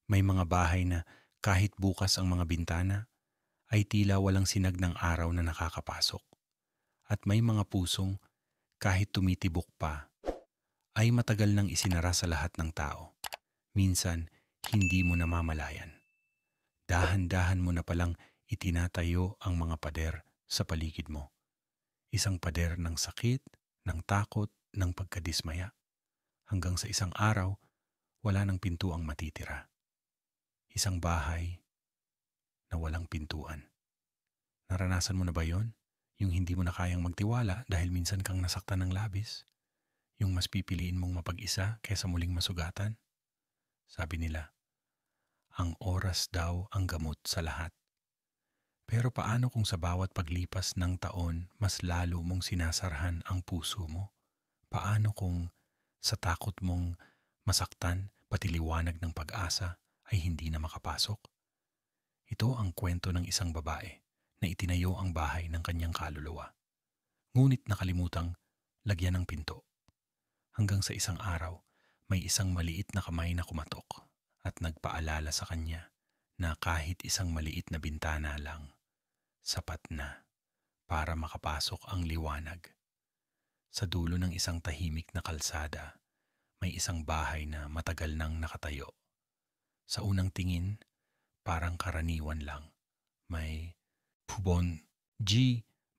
May mga bahay na kahit bukas ang mga bintana, ay tila walang sinag ng araw na nakakapasok. At may mga pusong kahit tumitibok pa, ay matagal nang isinara sa lahat ng tao. Minsan, hindi mo namamalayan. Dahan-dahan mo na palang itinatayo ang mga pader sa paligid mo. Isang pader ng sakit, ng takot, ng pagkadismaya. Hanggang sa isang araw, wala ng pinto ang matitira. Isang bahay na walang pintuan. Naranasan mo na ba yon? Yung hindi mo na kayang magtiwala dahil minsan kang nasaktan ng labis? Yung mas pipiliin mong mapag-isa kaysa muling masugatan? Sabi nila, ang oras daw ang gamot sa lahat. Pero paano kung sa bawat paglipas ng taon, mas lalo mong sinasarhan ang puso mo? Paano kung sa takot mong masaktan, pati liwanag ng pag-asa ay hindi na makapasok? Ito ang kwento ng isang babae na itinayo ang bahay ng kanyang kaluluwa. Ngunit nakalimutang lagyan ng pinto. Hanggang sa isang araw, may isang maliit na kamay na kumatok at nagpaalala sa kanya na kahit isang maliit na bintana lang, sapat na para makapasok ang liwanag. Sa dulo ng isang tahimik na kalsada, may isang bahay na matagal nang nakatayo. Sa unang tingin, parang karaniwan lang. May pubon,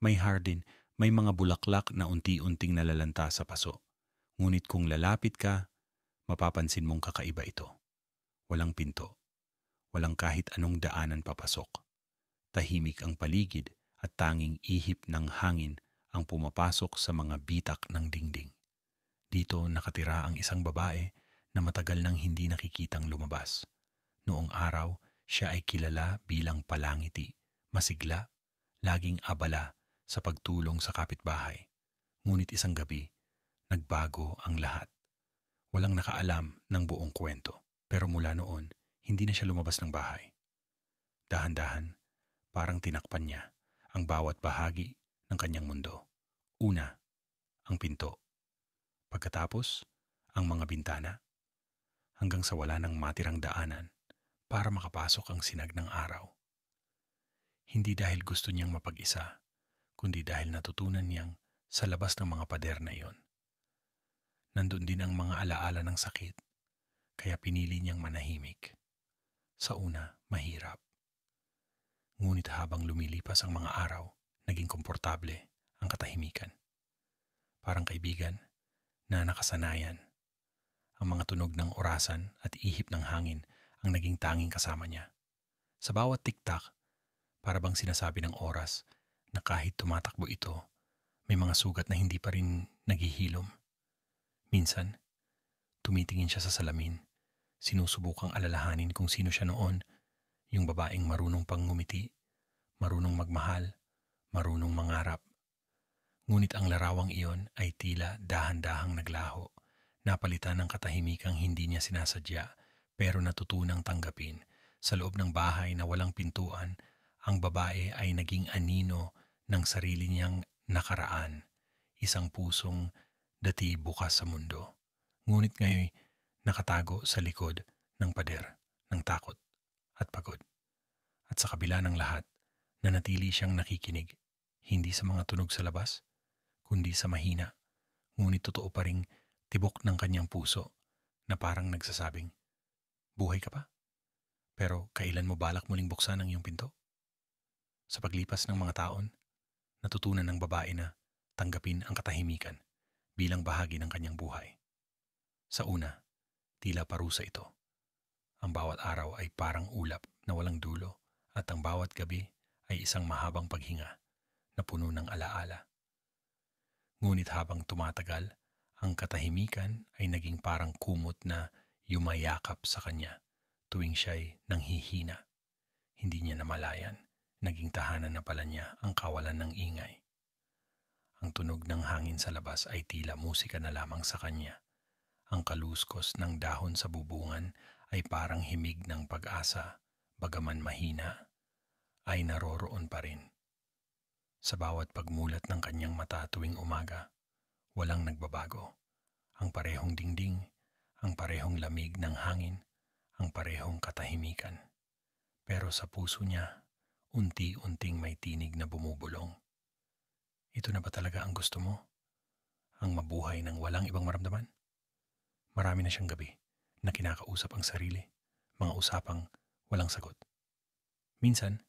may hardin, may mga bulaklak na unti-unting nalalanta sa paso. Ngunit kung lalapit ka, mapapansin mong kakaiba ito. Walang pinto, walang kahit anong daanan papasok. Tahimik ang paligid at tanging ihip ng hangin ang pumapasok sa mga bitak ng dingding. Dito nakatira ang isang babae na matagal nang hindi nakikitang lumabas. Noong araw, siya ay kilala bilang palangiti, masigla, laging abala sa pagtulong sa kapitbahay. Ngunit isang gabi, nagbago ang lahat. Walang nakaalam ng buong kwento, pero mula noon, hindi na siya lumabas ng bahay. Dahan-dahan, parang tinakpan niya ang bawat bahagi ng kanyang mundo. Una, ang pinto. Pagkatapos, ang mga bintana. Hanggang sa wala nang matirang daanan para makapasok ang sinag ng araw. Hindi dahil gusto niyang mapag-isa, kundi dahil natutunan niyang sa labas ng mga pader na iyon. Nandun din ang mga alaala ng sakit, kaya pinili niyang manahimik. Sa una, mahirap. Ngunit habang lumilipas ang mga araw, naging komportable ang katahimikan. Parang kaibigan na nakasanayan. Ang mga tunog ng orasan at ihip ng hangin ang naging tanging kasama niya. Sa bawat tiktak, para bang sinasabi ng oras na kahit tumatakbo ito, may mga sugat na hindi pa rin naghihilom. Minsan, tumitingin siya sa salamin, sinusubukang alalahanin kung sino siya noon, yung babaeng marunong pang ngumiti, marunong magmahal, marunong mangarap. Ngunit ang larawang iyon ay tila dahan-dahang naglaho, napalitan ng katahimikang hindi niya sinasadya pero natutunang tanggapin. Sa loob ng bahay na walang pintuan, ang babae ay naging anino ng sarili niyang nakaraan, isang pusong dati bukas sa mundo. Ngunit ngayon nakatago sa likod ng pader, ng takot at pagod. At sa kabila ng lahat, nanatili siyang nakikinig, hindi sa mga tunog sa labas, kundi sa mahina, ngunit totoo pa ring tibok ng kanyang puso na parang nagsasabing, buhay ka pa? Pero kailan mo balak muling buksan ang iyong pinto? Sa paglipas ng mga taon, natutunan ng babae na tanggapin ang katahimikan bilang bahagi ng kanyang buhay. Sa una, tila parusa ito. Ang bawat araw ay parang ulap na walang dulo at ang bawat gabi ay isang mahabang paghinga na puno ng alaala. Ngunit habang tumatagal, ang katahimikan ay naging parang kumot na yumayakap sa kanya tuwing siya'y nanghihina. Hindi niya namalayan, naging tahanan na pala niya ang kawalan ng ingay. Ang tunog ng hangin sa labas ay tila musika na lamang sa kanya. Ang kaluskos ng dahon sa bubungan ay parang himig ng pag-asa, bagaman mahina, ay naroroon pa rin. Sa bawat pagmulat ng kanyang mata tuwing umaga, walang nagbabago. Ang parehong dingding, ang parehong lamig ng hangin, ang parehong katahimikan. Pero sa puso niya, unti-unting may tinig na bumubulong. Ito na ba talaga ang gusto mo? Ang mabuhay ng walang ibang maramdaman? Marami na siyang gabi na kinakausap ang sarili, mga usapang walang sagot. Minsan,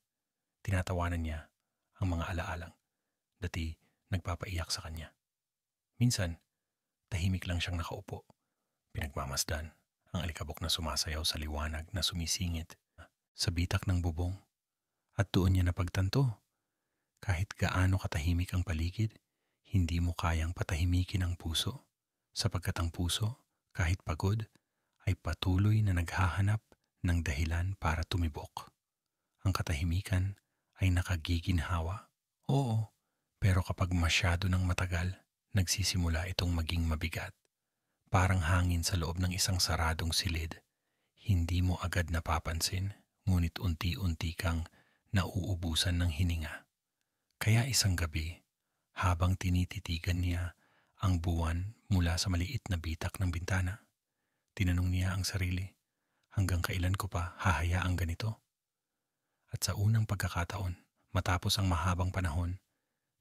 tinatawanan niya ang mga alaalang dati nagpapaiyak sa kanya. Minsan, tahimik lang siyang nakaupo, pinagmamasdan ang alikabok na sumasayaw sa liwanag na sumisingit sa bitak ng bubong. At doon niya napagtanto, kahit gaano katahimik ang paligid, hindi mo kayang patahimikin ang puso, sapagkat ang puso, kahit pagod, ay patuloy na naghahanap ng dahilan para tumibok. Ang katahimikan ay nakagiginhawa. Oo, pero kapag masyado ng matagal, nagsisimula itong maging mabigat. Parang hangin sa loob ng isang saradong silid. Hindi mo agad napapansin, ngunit unti-unti kang nauubusan ng hininga. Kaya isang gabi, habang tinititigan niya ang buwan mula sa maliit na bitak ng bintana, tinanong niya ang sarili, hanggang kailan ko pa hahayaang ganito? At sa unang pagkakataon, matapos ang mahabang panahon,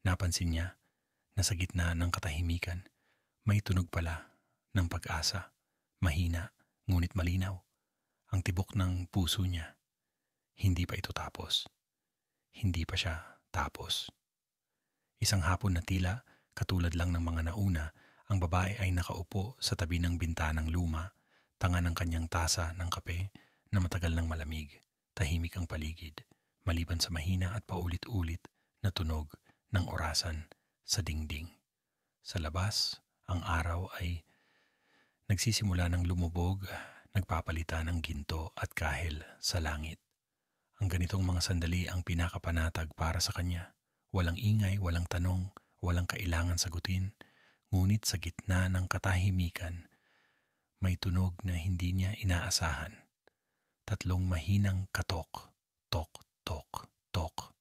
napansin niya na sa gitna ng katahimikan, may tunog pala ng pag-asa, mahina ngunit malinaw. Ang tibok ng puso niya, hindi pa ito tapos. Hindi pa siya tapos. Isang hapon na tila, katulad lang ng mga nauna, ang babae ay nakaupo sa tabi ng bintanang luma, tanga ng kanyang tasa ng kape na matagal ng malamig. Tahimik ang paligid, maliban sa mahina at paulit-ulit na tunog ng orasan sa dingding. Sa labas, ang araw ay nagsisimula ng lumubog, nagpapalita ng ginto at kahel sa langit. Ang ganitong mga sandali ang pinakapanatag para sa kanya. Walang ingay, walang tanong, walang kailangan sagutin. Ngunit sa gitna ng katahimikan, may tunog na hindi niya inaasahan. Tatlong mahinang katok, tok, tok, tok.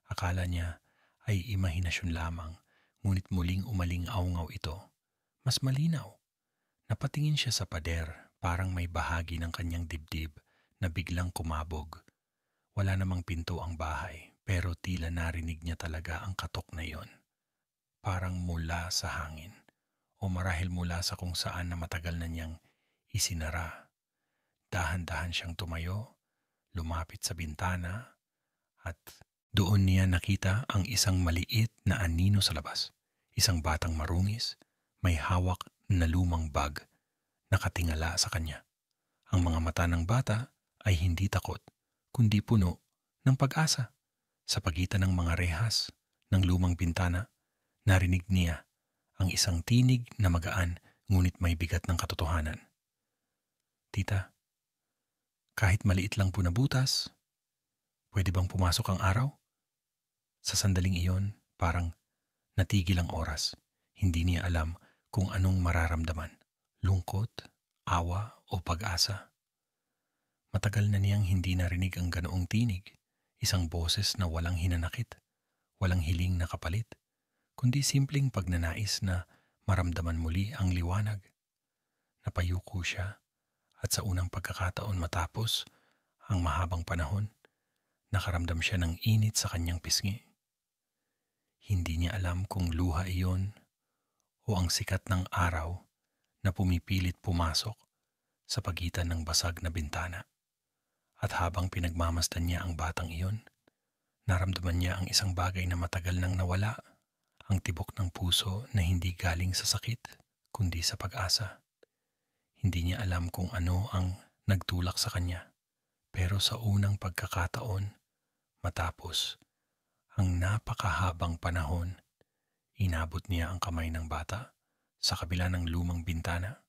Akala niya ay imahinasyon lamang, ngunit muling umaling-awngaw ito. Mas malinaw. Napatingin siya sa pader, parang may bahagi ng kanyang dibdib na biglang kumabog. Wala namang pinto ang bahay, pero tila narinig niya talaga ang katok na iyon. Parang mula sa hangin, o marahil mula sa kung saan na matagal na niyang isinara. Dahan-dahan siyang tumayo, lumapit sa bintana, at doon niya nakita ang isang maliit na anino sa labas. Isang batang marungis, may hawak na lumang bag, nakatingala sa kanya. Ang mga mata ng bata ay hindi takot, kundi puno ng pag-asa. Sa pagitan ng mga rehas ng lumang bintana, narinig niya ang isang tinig na magaan ngunit may bigat ng katotohanan. Tita, kahit maliit lang po na butas, pwede bang pumasok ang araw? Sa sandaling iyon, parang natigil ang oras. Hindi niya alam kung anong mararamdaman. Lungkot, awa o pag-asa. Matagal na niyang hindi narinig ang ganoong tinig, isang boses na walang hinanakit, walang hiling na kapalit, kundi simpleng pagnanais na maramdaman muli ang liwanag. Napayuko siya at sa unang pagkakataon matapos ang mahabang panahon, nakaramdam siya ng init sa kanyang pisngi. Hindi niya alam kung luha iyon o ang sikat ng araw na pumipilit pumasok sa pagitan ng basag na bintana. At habang pinagmamasdan niya ang batang iyon, naramdaman niya ang isang bagay na matagal nang nawala, ang tibok ng puso na hindi galing sa sakit, kundi sa pag-asa. Hindi niya alam kung ano ang nagtulak sa kanya, pero sa unang pagkakataon, matapos ang napakahabang panahon, inabot niya ang kamay ng bata sa kabila ng lumang bintana.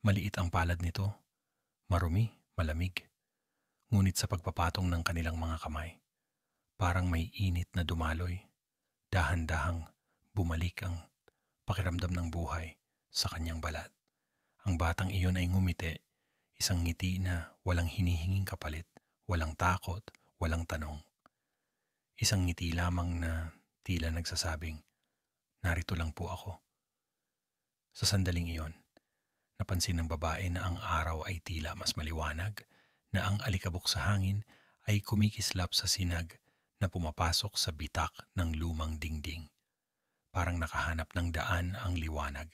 Maliit ang palad nito, marumi, malamig. Ngunit sa pagpapatong ng kanilang mga kamay, parang may init na dumaloy, dahan-dahang bumalik ang pakiramdam ng buhay sa kanyang balat. Ang batang iyon ay ngumiti, isang ngiti na walang hinihinging kapalit, walang takot, walang tanong. Isang ngiti lamang na tila nagsasabing, narito lang po ako. Sa sandaling iyon, Napansin ng babae na ang araw ay tila mas maliwanag, na ang alikabok sa hangin ay kumikislap sa sinag na pumapasok sa bitak ng lumang dingding. Parang nakahanap ng daan ang liwanag,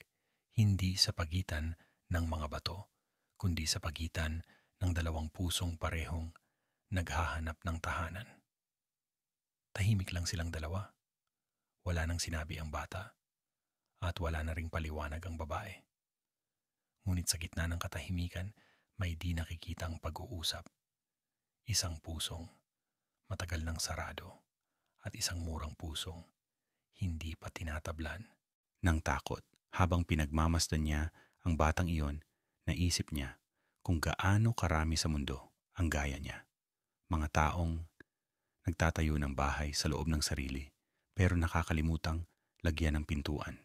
hindi sa pagitan ng mga bato, kundi sa pagitan ng dalawang pusong parehong naghahanap ng tahanan. Tahimik lang silang dalawa. Wala nang sinabi ang bata at wala na ring paliwanag ang babae. Ngunit sa gitna ng katahimikan, may di nakikitang pag-uusap. Isang pusong matagal nang sarado at isang murang pusong hindi pa tinatablan ng takot. Habang pinagmamasdan niya ang batang iyon, naisip niya kung gaano karami sa mundo ang gaya niya. Mga taong nagtatayo ng bahay sa loob ng sarili pero nakakalimutang lagyan ng pintuan.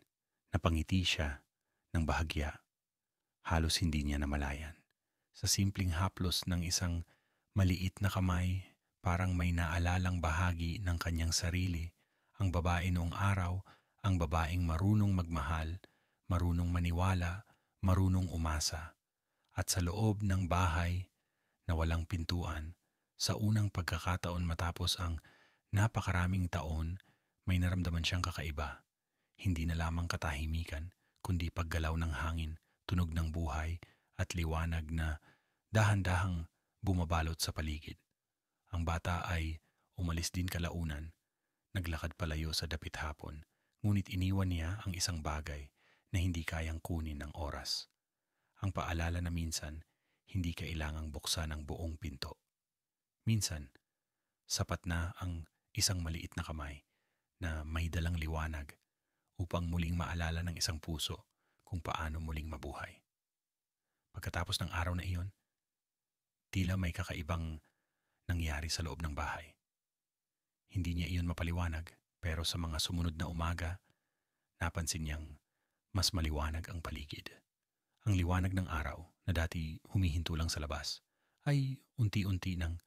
Napangiti siya ng bahagya. Halos hindi niya namalayan. Sa simpleng haplos ng isang maliit na kamay, parang may naalalang bahagi ng kanyang sarili. Ang babae noong araw, ang babaeng marunong magmahal, marunong maniwala, marunong umasa. At sa loob ng bahay na walang pintuan, sa unang pagkakataon matapos ang napakaraming taon, may naramdaman siyang kakaiba. Hindi na lamang katahimikan, kundi paggalaw ng hangin, tunog ng buhay at liwanag na dahan-dahang bumabalot sa paligid. Ang bata ay umalis din kalaunan, naglakad palayo sa dapit hapon, ngunit iniwan niya ang isang bagay na hindi kayang kunin ng oras. Ang paalala na minsan, hindi kailangang buksan ang buong pinto. Minsan, sapat na ang isang maliit na kamay na may dalang liwanag upang muling maalala ng isang puso kung paano muling mabuhay. Pagkatapos ng araw na iyon, tila may kakaibang nangyari sa loob ng bahay. Hindi niya iyon mapaliwanag, pero sa mga sumunod na umaga, napansin niyang mas maliwanag ang paligid. Ang liwanag ng araw na dati humihinto lang sa labas ay unti-unti nang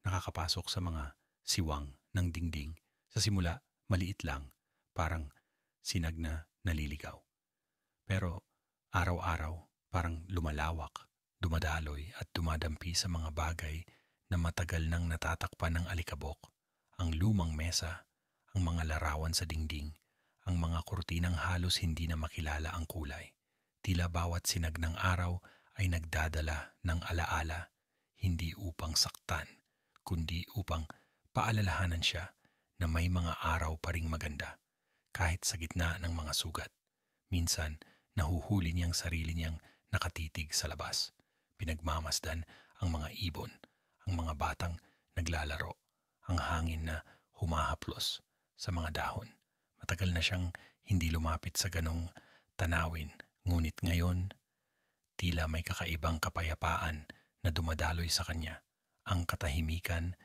nakakapasok sa mga siwang ng dingding. Sa simula, maliit lang, parang sinag na naliligaw. Pero araw-araw parang lumalawak, dumadaloy at dumadampi sa mga bagay na matagal nang natatakpan ng alikabok. Ang lumang mesa, ang mga larawan sa dingding, ang mga kurtinang halos hindi na makilala ang kulay. Tila bawat sinag ng araw ay nagdadala ng alaala, hindi upang saktan, kundi upang paalalahanan siya na may mga araw pa ring maganda, kahit sa gitna ng mga sugat. Minsan, nahuhuli niyang sarili niyang nakatitig sa labas. Pinagmamasdan ang mga ibon, ang mga batang naglalaro, ang hangin na humahaplos sa mga dahon. Matagal na siyang hindi lumapit sa ganong tanawin, ngunit ngayon, tila may kakaibang kapayapaan na dumadaloy sa kanya. Ang katahimikan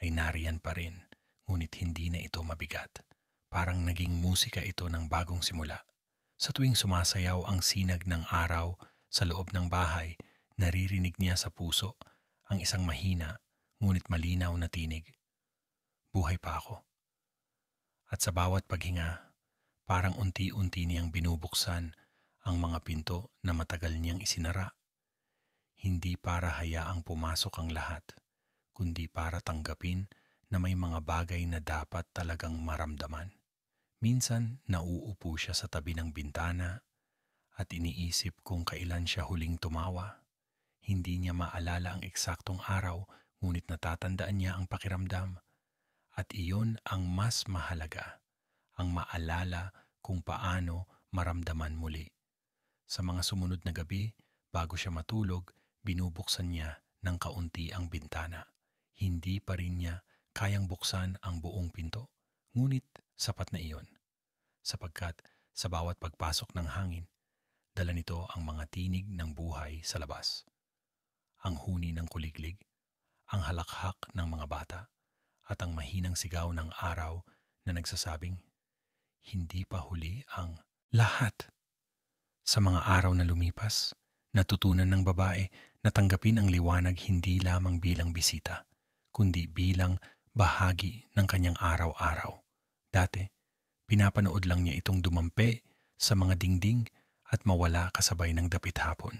ay nariyan pa rin, ngunit hindi na ito mabigat. Parang naging musika ito ng bagong simula. Sa tuwing sumasayaw ang sinag ng araw sa loob ng bahay, naririnig niya sa puso ang isang mahina ngunit malinaw na tinig. Buhay pa ako. At sa bawat paghinga, parang unti-unti niyang binubuksan ang mga pinto na matagal niyang isinara. Hindi para hayaang pumasok ang lahat, kundi para tanggapin na may mga bagay na dapat talagang maramdaman. Minsan nauupo siya sa tabi ng bintana at iniisip kung kailan siya huling tumawa. Hindi niya maalala ang eksaktong araw, ngunit natatandaan niya ang pakiramdam. At iyon ang mas mahalaga, ang maalala kung paano maramdaman muli. Sa mga sumunod na gabi, bago siya matulog, binubuksan niya ng kaunti ang bintana. Hindi pa rin niya kayang buksan ang buong pinto, ngunit sapat na iyon. Sapagkat sa bawat pagpasok ng hangin, dala nito ang mga tinig ng buhay sa labas. Ang huni ng kuliglig, ang halakhak ng mga bata, at ang mahinang sigaw ng araw na nagsasabing, hindi pa huli ang lahat. Sa mga araw na lumipas, natutunan ng babae na tanggapin ang liwanag hindi lamang bilang bisita, kundi bilang bahagi ng kanyang araw-araw. Dati, pinapanood lang niya itong dumampi sa mga dingding at mawala kasabay ng dapit hapon.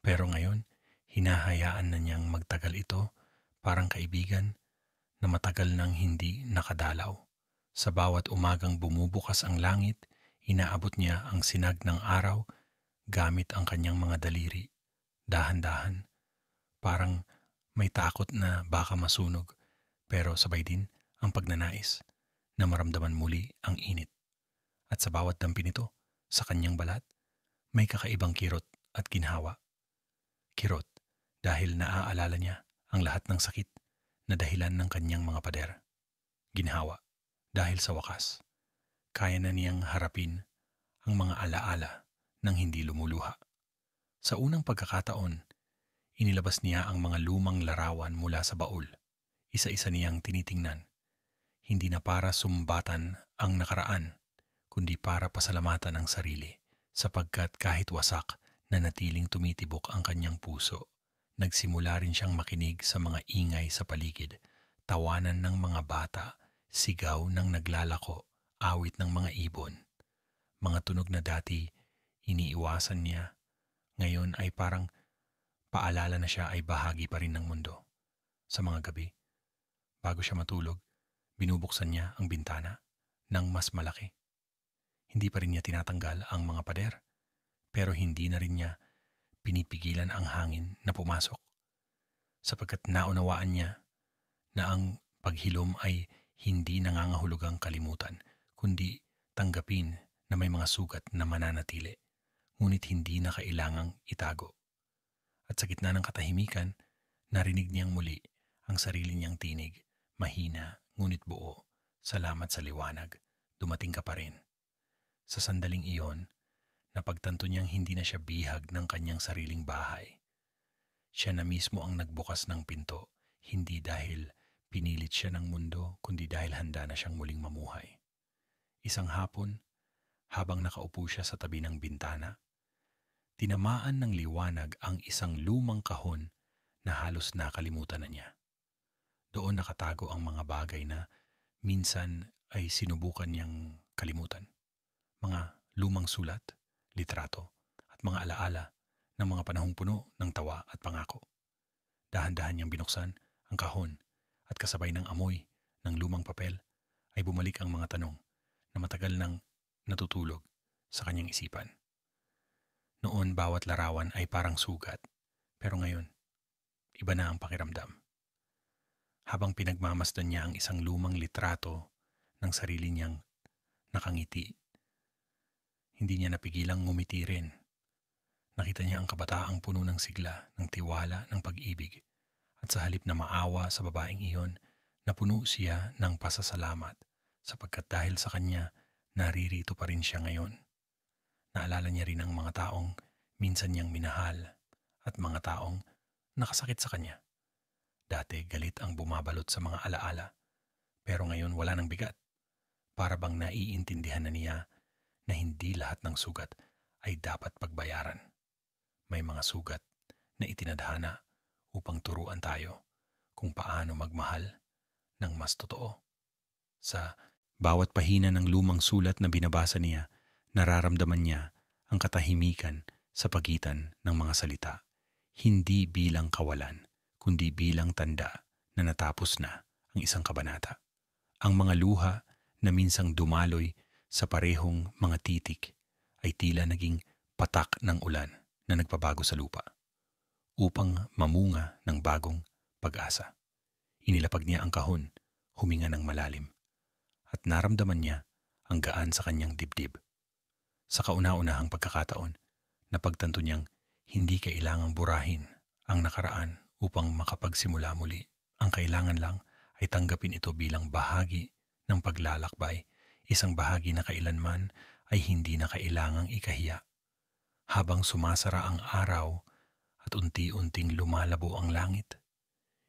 Pero ngayon, hinahayaan na niyang magtagal ito parang kaibigan na matagal nang hindi nakadalaw. Sa bawat umagang bumubukas ang langit, inaabot niya ang sinag ng araw gamit ang kanyang mga daliri. Dahan-dahan, parang may takot na baka masunog, pero sabay din ang pagnanais na maramdaman muli ang init. At sa bawat dampi nito, sa kanyang balat, may kakaibang kirot at ginhawa. Kirot dahil naaalala niya ang lahat ng sakit na dahilan ng kanyang mga pader. Ginhawa dahil sa wakas, kaya na niyang harapin ang mga alaala ng hindi lumuluha. Sa unang pagkakataon, inilabas niya ang mga lumang larawan mula sa baul. Isa-isa niyang tinitingnan. Hindi na para sumbatan ang nakaraan, kundi para pasalamatan ang sarili, sapagkat kahit wasak, nanatiling tumitibok ang kanyang puso. Nagsimula rin siyang makinig sa mga ingay sa paligid, tawanan ng mga bata, sigaw ng naglalako, awit ng mga ibon. Mga tunog na dati iniiwasan niya, ngayon ay parang paalala na siya ay bahagi pa rin ng mundo. Sa mga gabi, bago siya matulog, binubuksan niya ang bintana ng mas malaki. Hindi pa rin niya tinatanggal ang mga pader, pero hindi na rin niya pinipigilan ang hangin na pumasok, sapagkat naunawaan niya na ang paghilom ay hindi nangangahulugang kalimutan, kundi tanggapin na may mga sugat na mananatili, ngunit hindi na kailangang itago. At sa gitna ng katahimikan, narinig niyang muli ang sarili niyang tinig, mahina ngunit buo. Salamat sa liwanag, dumating ka pa rin. Sa sandaling iyon, napagtanto niyang hindi na siya bihag ng kanyang sariling bahay. Siya na mismo ang nagbukas ng pinto, hindi dahil pinilit siya ng mundo, kundi dahil handa na siyang muling mamuhay. Isang hapon, habang nakaupo siya sa tabi ng bintana, tinamaan ng liwanag ang isang lumang kahon na halos nakalimutan na niya. Doon nakatago ang mga bagay na minsan ay sinubukan niyang kalimutan. Mga lumang sulat, litrato, at mga alaala ng mga panahong puno ng tawa at pangako. Dahan-dahan niyang binuksan ang kahon at kasabay ng amoy ng lumang papel ay bumalik ang mga tanong na matagal nang natutulog sa kanyang isipan. Noon bawat larawan ay parang sugat, pero ngayon, iba na ang pakiramdam. Habang pinagmamasdan niya ang isang lumang litrato ng sarili niyang nakangiti, hindi niya napigilang ngumiti rin. Nakita niya ang kabataang puno ng sigla, ng tiwala, ng pag-ibig. At sa halip na maawa sa babaeng iyon, napuno siya ng pasasalamat sapagkat dahil sa kanya, naririto pa rin siya ngayon. Naalala niya rin ang mga taong minsan niyang minahal at mga taong nakasakit sa kanya. Dati galit ang bumabalot sa mga alaala, pero ngayon wala nang bigat. Para bang naiintindihan na niya na hindi lahat ng sugat ay dapat pagbayaran. May mga sugat na itinadhana upang turuan tayo kung paano magmahal ng mas totoo. Sa bawat pahina ng lumang sulat na binabasa niya, nararamdaman niya ang katahimikan sa pagitan ng mga salita, hindi bilang kawalan, kundi bilang tanda na natapos na ang isang kabanata. Ang mga luha na minsang dumaloy sa parehong mga titik ay tila naging patak ng ulan na nagpabago sa lupa upang mamunga ng bagong pag-asa. Inilapag niya ang kahon, huminga ng malalim, at naramdaman niya ang gaan sa kanyang dibdib. Sa kauna-unahang pagkakataon, napagtanto niyang hindi kailangang burahin ang nakaraan upang makapagsimula muli. Ang kailangan lang ay tanggapin ito bilang bahagi ng paglalakbay, isang bahagi na kailanman ay hindi na kailangang ikahiya. Habang sumasara ang araw at unti-unting lumalabo ang langit,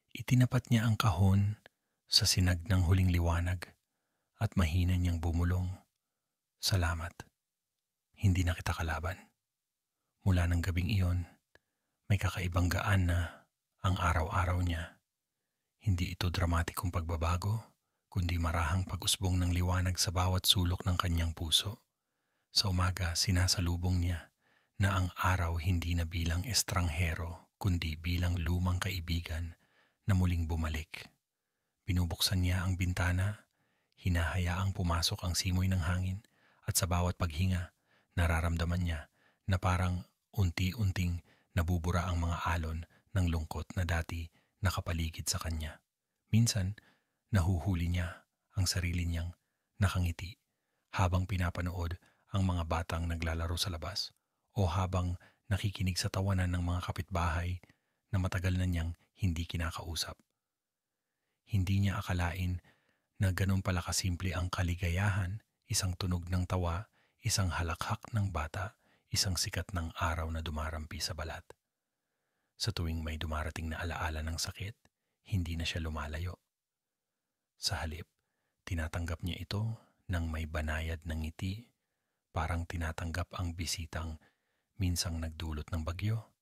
itinapat niya ang kahon sa sinag ng huling liwanag at mahina niyang bumulong, "Salamat, hindi na kita kalaban." Mula ng gabing iyon, may kakaibang gaan na ang araw-araw niya. Hindi ito dramatikong pagbabago, kundi marahang pag-usbong ng liwanag sa bawat sulok ng kanyang puso. Sa umaga, sinasalubong niya na ang araw hindi na bilang estranghero kundi bilang lumang kaibigan na muling bumalik. Binubuksan niya ang bintana, hinahayaang pumasok ang simoy ng hangin at sa bawat paghinga, nararamdaman niya na parang unti-unting nabubura ang mga alon ng lungkot na dati nakapaligid sa kanya. Minsan, nahuhuli niya ang sarili niyang nakangiti habang pinapanood ang mga batang naglalaro sa labas o habang nakikinig sa tawanan ng mga kapitbahay na matagal na niyang hindi kinakausap. Hindi niya akalain na ganun pala kasimple ang kaligayahan, isang tunog ng tawa, isang halakhak ng bata, isang sikat ng araw na dumarampi sa balat. Sa tuwing may dumarating na alaala ng sakit, hindi na siya lumalayo. Sa halip, tinatanggap niya ito ng may banayad ng ngiti, parang tinatanggap ang bisitang minsang nagdulot ng bagyo,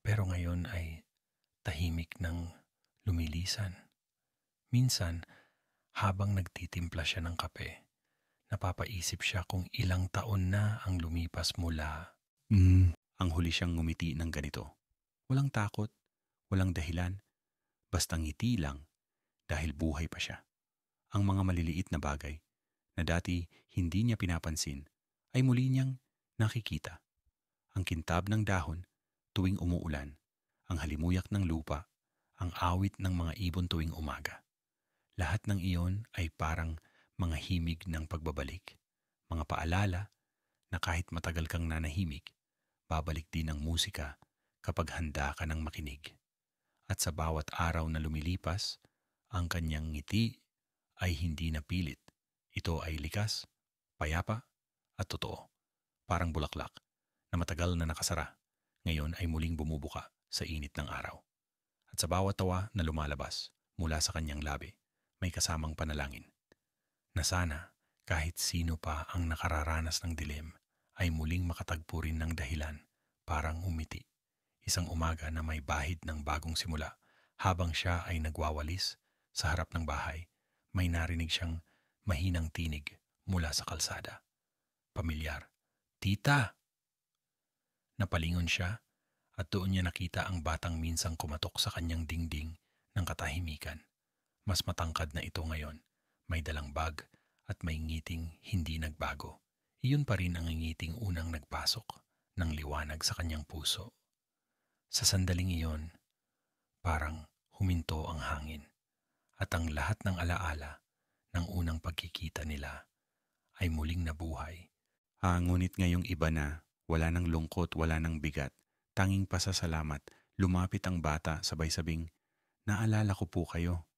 pero ngayon ay tahimik ng lumilisan. Minsan, habang nagtitimpla siya ng kape, napapaisip siya kung ilang taon na ang lumipas mula. Ang huli siyang ngumiti ng ganito. Walang takot, walang dahilan, basta ngiti lang dahil buhay pa siya. Ang mga maliliit na bagay na dati hindi niya pinapansin ay muli niyang nakikita. Ang kintab ng dahon tuwing umuulan, ang halimuyak ng lupa, ang awit ng mga ibon tuwing umaga. Lahat ng iyon ay parang mga himig ng pagbabalik, mga paalala na kahit matagal kang nanahimik, babalik din ang musika kapag handa ka ng makinig. At sa bawat araw na lumilipas, ang kanyang ngiti ay hindi na pilit. Ito ay likas, payapa, at totoo. Parang bulaklak na matagal na nakasara, ngayon ay muling bumubuka sa init ng araw. At sa bawat tawa na lumalabas mula sa kanyang labi, may kasamang panalangin na sana kahit sino pa ang nakararanas ng dilim ay muling makatagpo rin ng dahilan parang umiti. Isang umaga na may bahid ng bagong simula. Habang siya ay nagwawalis sa harap ng bahay, may narinig siyang mahinang tinig mula sa kalsada. Pamilyar. Tita! Napalingon siya at doon niya nakita ang batang minsang kumatok sa kanyang dingding ng katahimikan. Mas matangkad na ito ngayon, may dalang bag at may ngiting hindi nagbago. Iyon pa rin ang ngiting unang nagpasok ng liwanag sa kanyang puso. Sa sandaling iyon, parang huminto ang hangin at ang lahat ng alaala ng unang pagkikita nila ay muling nabuhay. Ngunit ngayong iba na, wala ng lungkot, wala ng bigat, tanging pasasalamat, lumapit ang bata sabay-sabing, naalala ko po kayo.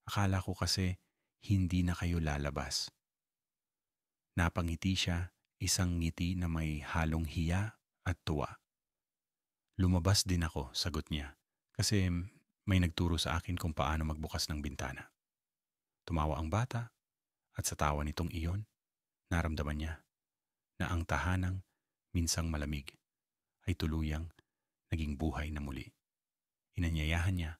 Akala ko kasi hindi na kayo lalabas. Napangiti siya, isang ngiti na may halong hiya at tuwa. Lumabas din ako, sagot niya, kasi may nagturo sa akin kung paano magbukas ng bintana. Tumawa ang bata at sa tawa nitong iyon, naramdaman niya na ang tahanang minsang malamig ay tuluyang naging buhay na muli. Inanyayahan niya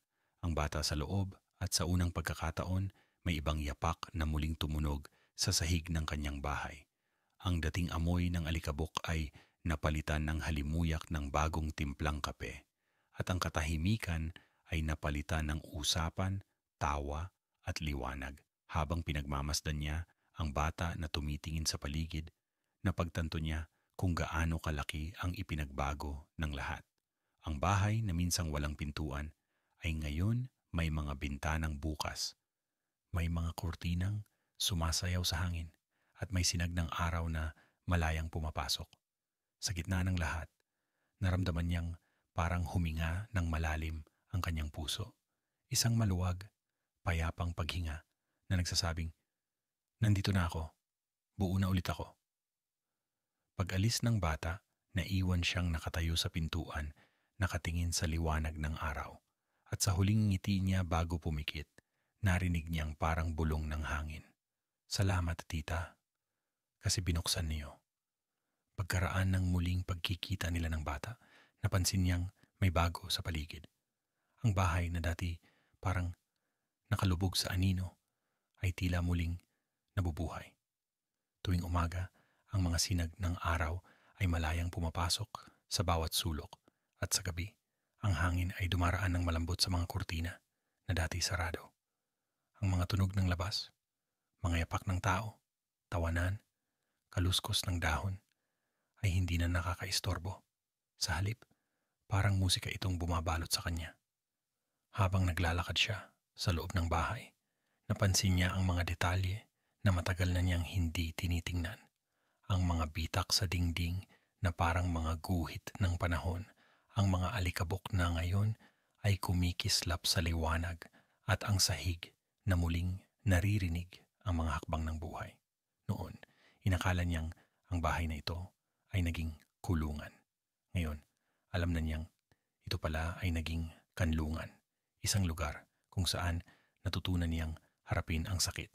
ang bata sa loob at sa unang pagkakataon may ibang yapak na muling tumunog sa sahig ng kanyang bahay. Ang dating amoy ng alikabok ay napalitan ng halimuyak ng bagong timplang kape at ang katahimikan ay napalitan ng usapan, tawa at liwanag habang pinagmamasdan niya ang bata na tumitingin sa paligid. Napagtanto niya kung gaano kalaki ang ipinagbago ng lahat. Ang bahay na minsang walang pintuan ay ngayon may mga bintanang bukas. May mga kurtinang sumasayaw sa hangin at may sinag ng araw na malayang pumapasok. Sa gitna ng lahat, naramdaman niyang parang huminga ng malalim ang kanyang puso. Isang maluwag, payapang paghinga na nagsasabing, nandito na ako, buo na ulit ako. Pag-alis ng bata, naiwan siyang nakatayo sa pintuan, nakatingin sa liwanag ng araw. At sa huling ngiti niya bago pumikit, narinig niyang parang bulong ng hangin. Salamat, tita, kasi binuksan niyo. Pagkaraan ng muling pagkikita nila ng bata, napansin niyang may bago sa paligid. Ang bahay na dati parang nakalubog sa anino ay tila muling nabubuhay. Tuwing umaga, ang mga sinag ng araw ay malayang pumapasok Sa bawat sulok at sa gabi, ang hangin ay dumaraan ng malambot sa mga kurtina na dati sarado. Ang mga tunog ng labas, mga yapak ng tao, tawanan, kaluskos ng dahon ay hindi na nakakaistorbo. Sa halip, parang musika itong bumabalot sa kanya. Habang naglalakad siya sa loob ng bahay, napansin niya ang mga detalye na matagal na niyang hindi tinitingnan. Ang mga bitak sa dingding na parang mga guhit ng panahon, ang mga alikabok na ngayon ay kumikislap sa liwanag at ang sahig na muling naririnig ang mga hakbang ng buhay. Noon, inakala niyang ang bahay na ito ay naging kulungan. Ngayon, alam na niyang ito pala ay naging kanlungan, isang lugar kung saan natutunan niyang harapin ang sakit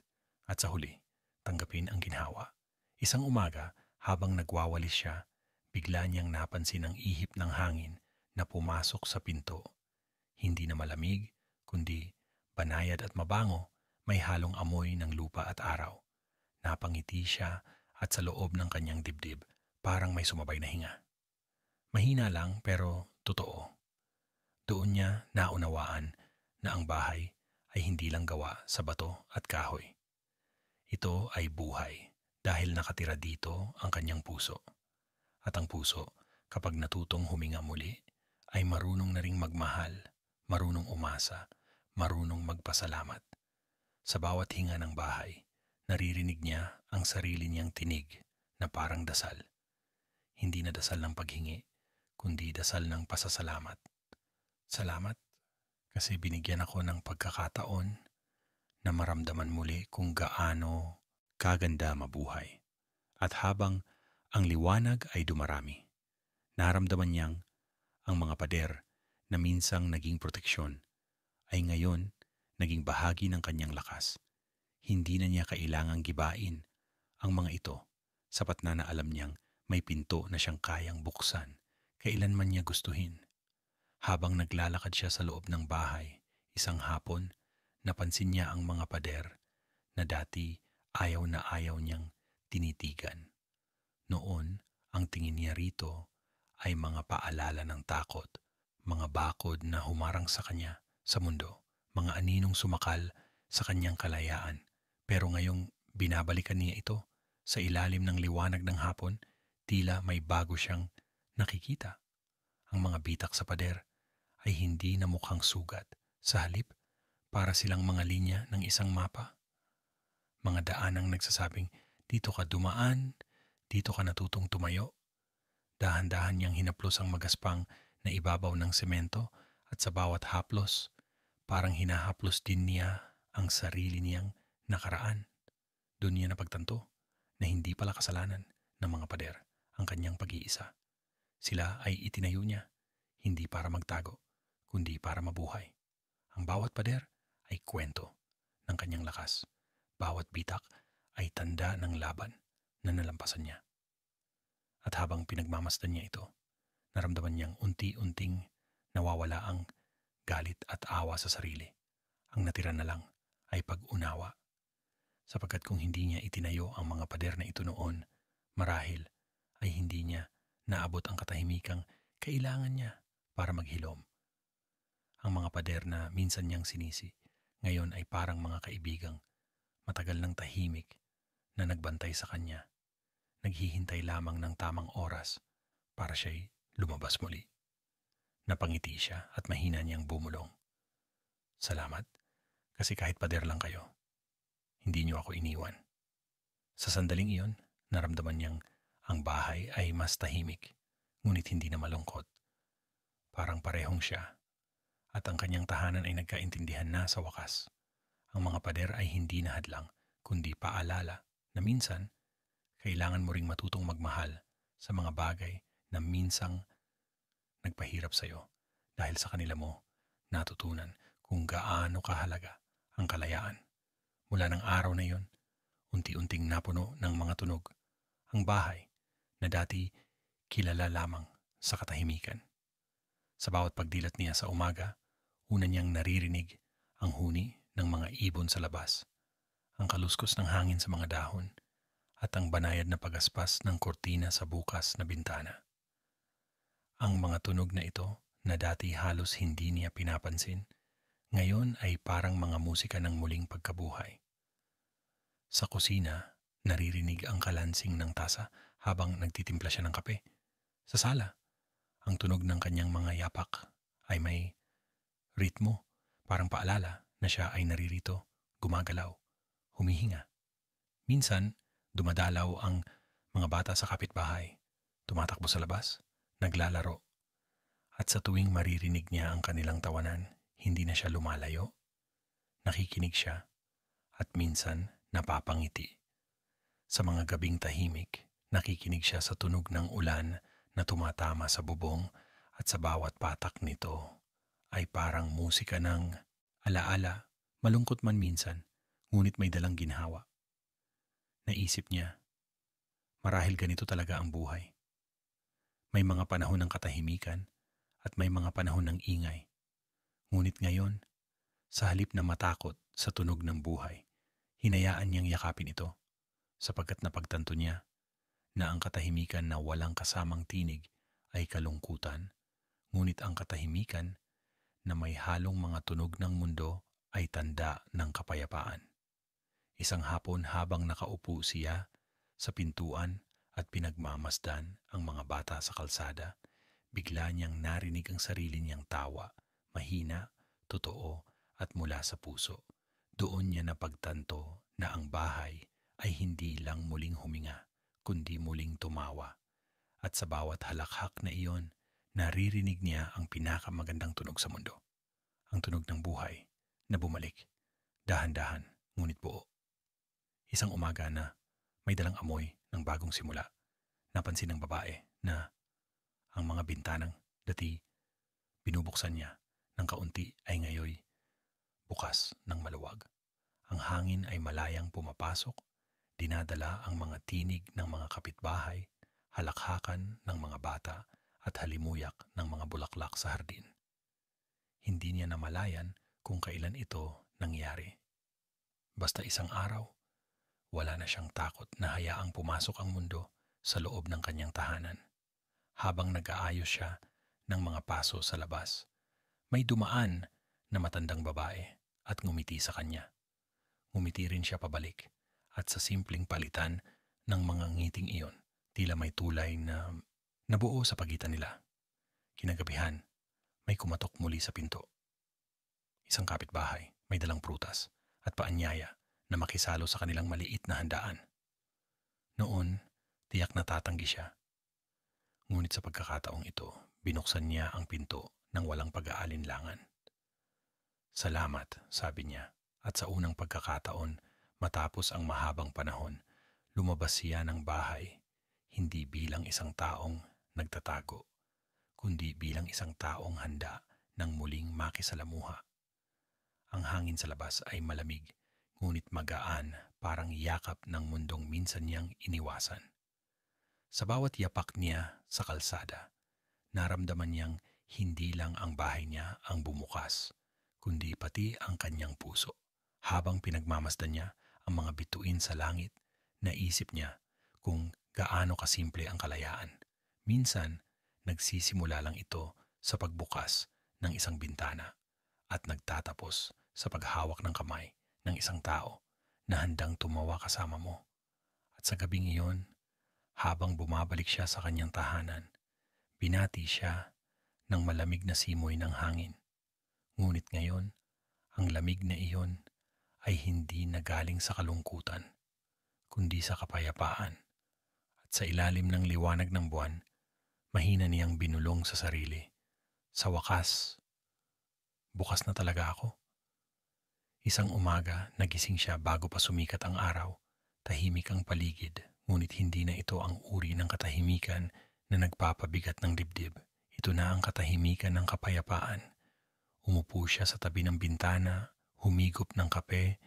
at sa huli, tanggapin ang ginhawa. Isang umaga, habang nagwawalis siya, bigla niyang napansin ang ihip ng hangin na pumasok sa pinto. Hindi na malamig, kundi banayad at mabango, may halong amoy ng lupa at araw. Napangiti siya at sa loob ng kanyang dibdib, parang may sumabay na hinga. Mahina lang pero totoo. Doon niya naunawaan na ang bahay ay hindi lang gawa sa bato at kahoy. Ito ay buhay dahil nakatira dito ang kanyang puso. At ang puso, kapag natutong huminga muli, ay marunong na ring magmahal, marunong umasa, marunong magpasalamat. Sa bawat hinga ng bahay, naririnig niya ang sarili niyang tinig na parang dasal. Hindi na dasal ng paghingi, kundi dasal ng pasasalamat. Salamat kasi binigyan ako ng pagkakataon na maramdaman muli kung gaano kaganda mabuhay. At habang ang liwanag ay dumarami, naramdaman niyang ang mga pader na minsang naging proteksyon ay ngayon naging bahagi ng kanyang lakas. Hindi na niya kailangang gibain ang mga ito, sapat na alam niyang may pinto na siyang kayang buksan kailanman niya gustuhin. Habang naglalakad siya sa loob ng bahay, isang hapon, napansin niya ang mga pader na dati ayaw na ayaw niyang tinitigan. Noon, ang tingin niya rito ay mga paalala ng takot, mga bakod na humarang sa kanya sa mundo, mga aninong sumakal sa kanyang kalayaan. Pero ngayong binabalikan niya ito sa ilalim ng liwanag ng hapon, tila may bago siyang nakikita. Ang mga bitak sa pader ay hindi na mukhang sugat. Sa halip, para silang mga linya ng isang mapa. Mga daanang nagsasabing, dito ka dumaan, dito ka natutong tumayo. Dahan-dahan niyang hinaplos ang magaspang na ibabaw ng semento at sa bawat haplos, parang hinahaplos din niya ang sarili niyang nakaraan. Doon niya napagtanto na hindi pala kasalanan ng mga pader ang kanyang pag-iisa. Sila ay itinayo niya, hindi para magtago, kundi para mabuhay. Ang bawat pader ay kwento ng kanyang lakas. Bawat bitak ay tanda ng laban na nalampasan niya. At habang pinagmamasdan niya ito, naramdaman niyang unti-unting nawawala ang galit at awa sa sarili. Ang natira na lang ay pag-unawa. Sapagkat kung hindi niya itinayo ang mga pader na ito noon, marahil ay hindi niya naabot ang katahimikang kailangan niya para maghilom. Ang mga pader na minsan niyang sinisi, ngayon ay parang mga kaibigang matagal ng tahimik na nagbantay sa kanya, naghihintay lamang ng tamang oras para siya'y lumabas muli. Napangiti siya at mahina niyang bumulong. Salamat, kasi kahit pader lang kayo, hindi niyo ako iniwan. Sa sandaling iyon, naramdaman niyang ang bahay ay mas tahimik, ngunit hindi na malungkot. Parang parehong siya at ang kanyang tahanan ay nagkaintindihan na sa wakas. Ang mga pader ay hindi na hadlang, kundi paalala na minsan, kailangan mo ring matutong magmahal sa mga bagay na minsang nagpahirap sa iyo dahil sa kanila mo natutunan kung gaano kahalaga ang kalayaan. Mula ng araw na iyon, unti-unting napuno ng mga tunog ang bahay na dati kilala lamang sa katahimikan. Sa bawat pagdilat niya sa umaga, una niyang naririnig ang huni ng mga ibon sa labas, ang kaluskos ng hangin sa mga dahon, at ang banayad na pagaspas ng kortina sa bukas na bintana. Ang mga tunog na ito na dati halos hindi niya pinapansin, ngayon ay parang mga musika ng muling pagkabuhay. Sa kusina, naririnig ang kalansing ng tasa habang nagtitimpla siya ng kape. Sa sala, ang tunog ng kanyang mga yapak ay may ritmo, parang paalala na siya ay naririto, gumagalaw, humihinga. Minsan, dumadalaw ang mga bata sa kapitbahay, tumatakbo sa labas, naglalaro. At sa tuwing maririnig niya ang kanilang tawanan, hindi na siya lumalayo. Nakikinig siya at minsan napapangiti. Sa mga gabing tahimik, nakikinig siya sa tunog ng ulan na tumatama sa bubong at sa bawat patak nito ay parang musika ng alaala, malungkot man minsan, ngunit may dalang ginhawa. Naisip niya, marahil ganito talaga ang buhay. May mga panahon ng katahimikan at may mga panahon ng ingay. Ngunit ngayon, sa halip na matakot sa tunog ng buhay, hinayaan niyang yakapin ito sapagkat napagtanto niya na ang katahimikan na walang kasamang tinig ay kalungkutan, ngunit ang katahimikan na may halong mga tunog ng mundo ay tanda ng kapayapaan. Isang hapon habang nakaupo siya sa pintuan at pinagmamasdan ang mga bata sa kalsada, bigla niyang narinig ang sarili niyang tawa, mahina, totoo at mula sa puso. Doon niya napagtanto na ang bahay ay hindi lang muling huminga, kundi muling tumawa. At sa bawat halakhak na iyon, naririnig niya ang pinakamagandang tunog sa mundo. Ang tunog ng buhay na bumalik, dahan-dahan, ngunit buo. Isang umaga na may dalang amoy ng bagong simula. Napansin ng babae na ang mga bintanang dati binubuksan niya ng kaunti ay ngayoy bukas ng maluwag. Ang hangin ay malayang pumapasok, dinadala ang mga tinig ng mga kapitbahay, halakhakan ng mga bata at halimuyak ng mga bulaklak sa hardin. Hindi niya namalayan kung kailan ito nangyari. Basta isang araw, wala na siyang takot na hayaang pumasok ang mundo sa loob ng kanyang tahanan. Habang nag-aayos siya ng mga paso sa labas, may dumaan na matandang babae at ngumiti sa kanya. Ngumiti rin siya pabalik at sa simpleng palitan ng mga ngiting iyon, tila may tulay na nabuo sa pagitan nila. Kinagabihan, may kumatok muli sa pinto. Isang kapitbahay, may dalang prutas at paanyaya na makisalo sa kanilang maliit na handaan. Noon, tiyak na tatanggi siya. Ngunit sa pagkakataong ito, binuksan niya ang pinto ng walang pag-aalinlangan. Salamat, sabi niya, at sa unang pagkakataon, matapos ang mahabang panahon, lumabas siya ng bahay, hindi bilang isang taong nagtatago, kundi bilang isang taong handa ng muling makisalamuha. Ang hangin sa labas ay malamig, ngunit magaan, parang yakap ng mundong minsan niyang iniwasan. Sa bawat yapak niya sa kalsada, naramdaman niyang hindi lang ang bahay niya ang bumukas, kundi pati ang kanyang puso. Habang pinagmamasdan niya ang mga bituin sa langit, naisip niya kung gaano kasimple ang kalayaan. Minsan, nagsisimula lang ito sa pagbukas ng isang bintana at nagtatapos sa paghawak ng kamay ng isang tao na handang tumawa kasama mo. At sa gabing iyon, habang bumabalik siya sa kanyang tahanan, binati siya ng malamig na simoy ng hangin. Ngunit ngayon, ang lamig na iyon ay hindi nagaling sa kalungkutan, kundi sa kapayapaan. At sa ilalim ng liwanag ng buwan, mahina niyang binulong sa sarili. Sa wakas, bukas na talaga ako. Isang umaga, nagising siya bago pa sumikat ang araw. Tahimik ang paligid, ngunit hindi na ito ang uri ng katahimikan na nagpapabigat ng dibdib. Ito na ang katahimikan ng kapayapaan. Umupo siya sa tabi ng bintana, humigop ng kape,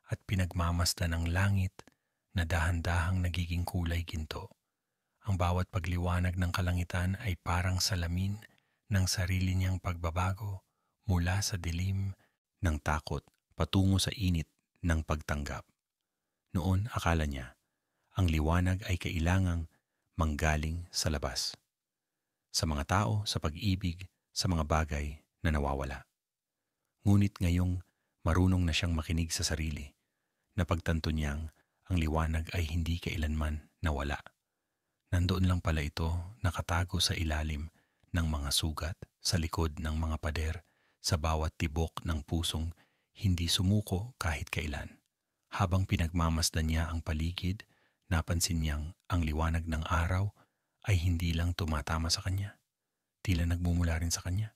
at pinagmamasdan ng langit na dahan-dahang nagiging kulay ginto. Ang bawat pagliwanag ng kalangitan ay parang salamin ng sarili niyang pagbabago mula sa dilim ng takot patungo sa init ng pagtanggap. Noon akala niya, ang liwanag ay kailangang manggaling sa labas. sa mga tao, sa pag-ibig, sa mga bagay na nawawala. Ngunit ngayong marunong na siyang makinig sa sarili, napagtanto niyang ang liwanag ay hindi kailanman nawala. Nandoon lang pala ito nakatago sa ilalim ng mga sugat, sa likod ng mga pader, sa bawat tibok ng pusong hindi sumuko kahit kailan. Habang pinagmamasdan niya ang paligid, napansin niyang ang liwanag ng araw ay hindi lang tumatama sa kanya, tila nagmumula rin sa kanya.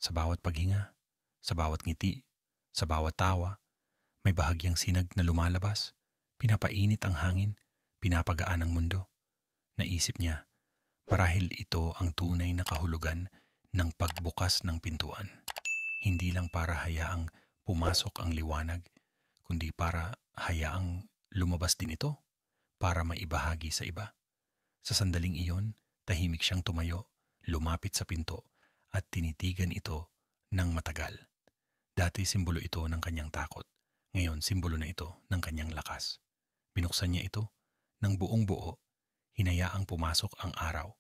Sa bawat paghinga, sa bawat ngiti, sa bawat tawa, may bahagyang sinag na lumalabas. Pinapainit ang hangin, pinapagaan ang mundo. Naisip niya, marahil ito ang tunay na kahulugan ng pagbukas ng pintuan. Hindi lang para hayaang pumasok ang liwanag, kundi para hayaang lumabas din ito para maibahagi sa iba. Sa sandaling iyon, tahimik siyang tumayo, lumapit sa pinto at tinitigan ito ng matagal. Dati simbolo ito ng kanyang takot, ngayon simbolo na ito ng kanyang lakas. Binuksan niya ito ng buong buo, hinayaang pumasok ang araw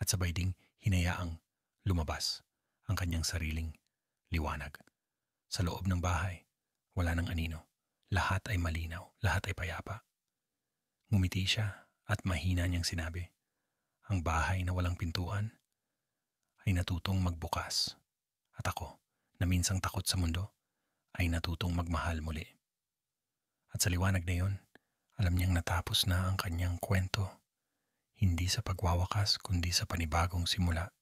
at sabay ding hinayaang lumabas ang kanyang sariling liwanag. Sa loob ng bahay, wala nang anino. Lahat ay malinaw, lahat ay payapa. Ngumiti siya at mahina niyang sinabi, ang bahay na walang pintuan ay natutong magbukas. At ako, na minsang takot sa mundo, ay natutong magmahal muli. At sa liwanag na yon, alam niyang natapos na ang kanyang kwento, hindi sa pagwawakas kundi sa panibagong simula.